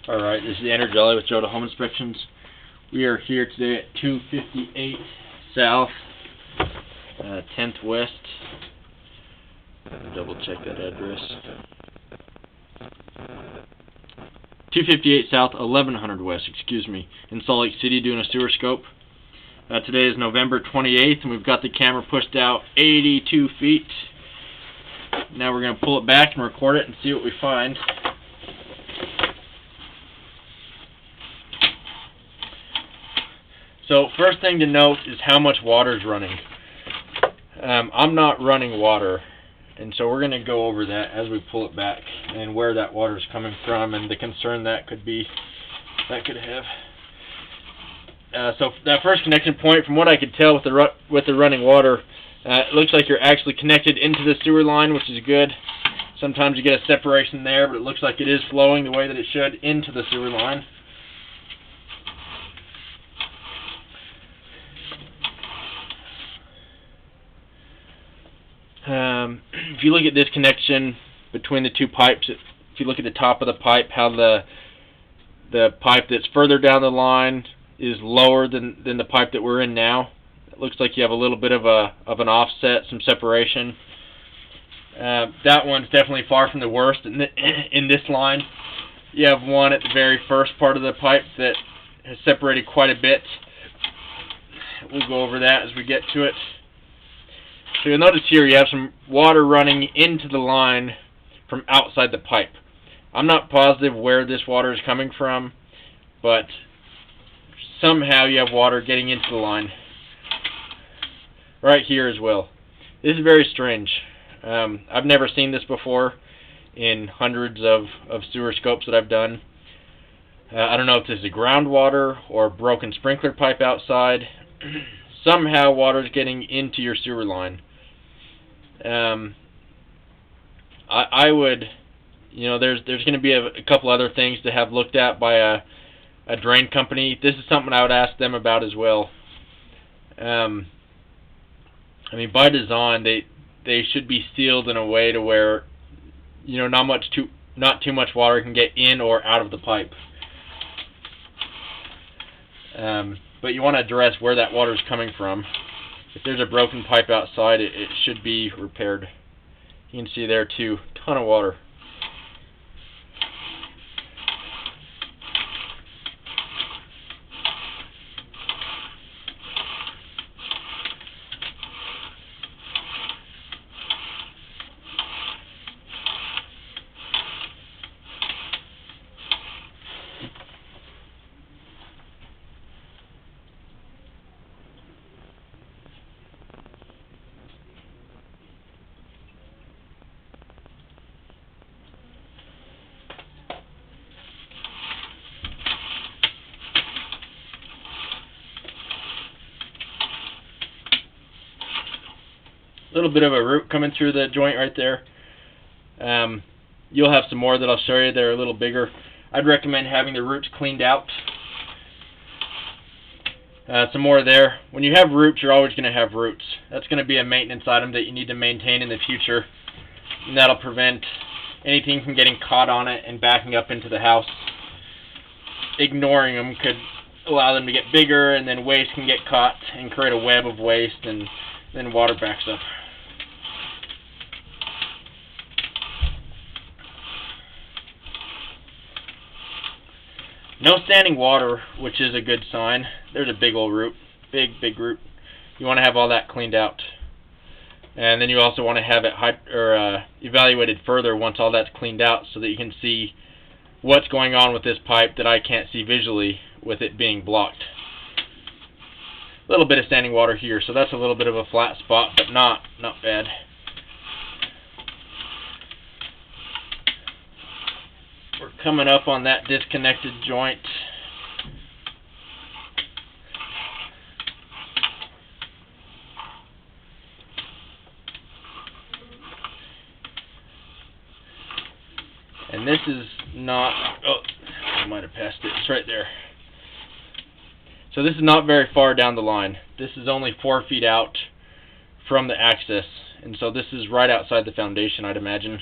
Alright, this is Andrew Jelly with Joda Home Inspections. We are here today at 258 South, 10th West. Double check that address. 258 South, 1100 West, in Salt Lake City, doing a sewer scope. Today is November 28th, and we've got the camera pushed out 82 feet. Now we're going to pull it back and record it and see what we find. So first thing to note is how much water is running. I'm not running water, and so we're going to go over that as we pull it back and where that water is coming from and the concern that could have. So that first connection point, from what I could tell with the running water, it looks like you're actually connected into the sewer line, which is good. Sometimes you get a separation there, but it looks like it is flowing the way that it should into the sewer line. If you look at this connection between the two pipes, if you look at the top of the pipe, how the pipe that's further down the line is lower than the pipe that we're in now. It looks like you have a little bit of an offset, some separation. That one's definitely far from the worst. In this line, you have one at the very first part of the pipe that has separated quite a bit. We'll go over that as we get to it. So you'll notice here you have some water running into the line from outside the pipe. I'm not positive where this water is coming from, but somehow you have water getting into the line. Right here as well. This is very strange. I've never seen this before in hundreds of sewer scopes that I've done. I don't know if this is groundwater or a broken sprinkler pipe outside. Somehow water is getting into your sewer line. I would, there's going to be a couple other things to have looked at by a drain company. This is something I would ask them about as well. I mean, by design, they should be sealed in a way to where, not too much water can get in or out of the pipe. But you want to address where that water is coming from. If there's a broken pipe outside, it should be repaired. You can see there too, ton of water. Little bit of a root coming through the joint right there. You'll have some more that I'll show you that are a little bigger. I'd recommend having the roots cleaned out. Some more there. When you have roots, you're always going to have roots. That's going to be a maintenance item that you need to maintain in the future, and that'll prevent anything from getting caught on it and backing up into the house. Ignoring them could allow them to get bigger, and then waste can get caught and create a web of waste, and then water backs up. No standing water, which is a good sign. There's a big old root, big root. You want to have all that cleaned out, and then you also want to have it evaluated further once all that's cleaned out, so that you can see what's going on with this pipe that I can't see visually with it being blocked. A little bit of standing water here, so that's a little bit of a flat spot, but not bad. We're coming up on that disconnected joint. And this is not, I might have passed it, it's right there. So this is not very far down the line. This is only 4 feet out from the access, and so this is right outside the foundation, I'd imagine.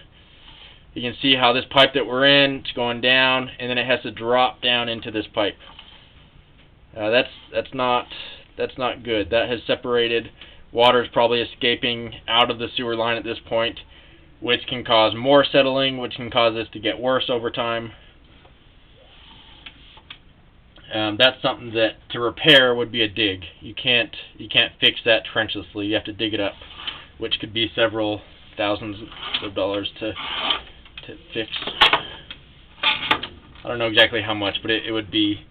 You can see how this pipe that we're in, it's going down, and then it has to drop down into this pipe. That's not good. That has separated. Water is probably escaping out of the sewer line at this point, which can cause more settling, which can cause this to get worse over time. That's something that to repair would be a dig. You can't fix that trenchlessly. You have to dig it up, which could be several thousands of dollars to fix. I don't know exactly how much, but it would be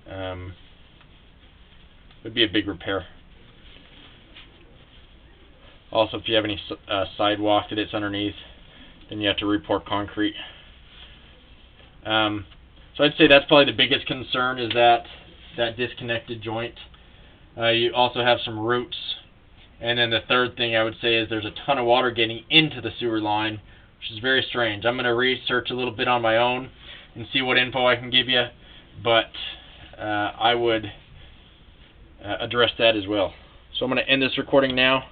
a big repair. Also, if you have any sidewalk that it's underneath, then you have to re-pour concrete. So I'd say that's probably the biggest concern, is that disconnected joint. You also have some roots. And then the third thing I would say is there's a ton of water getting into the sewer line, which is very strange. I'm going to research a little bit on my own and see what info I can give you, but I would address that as well. So I'm going to end this recording now.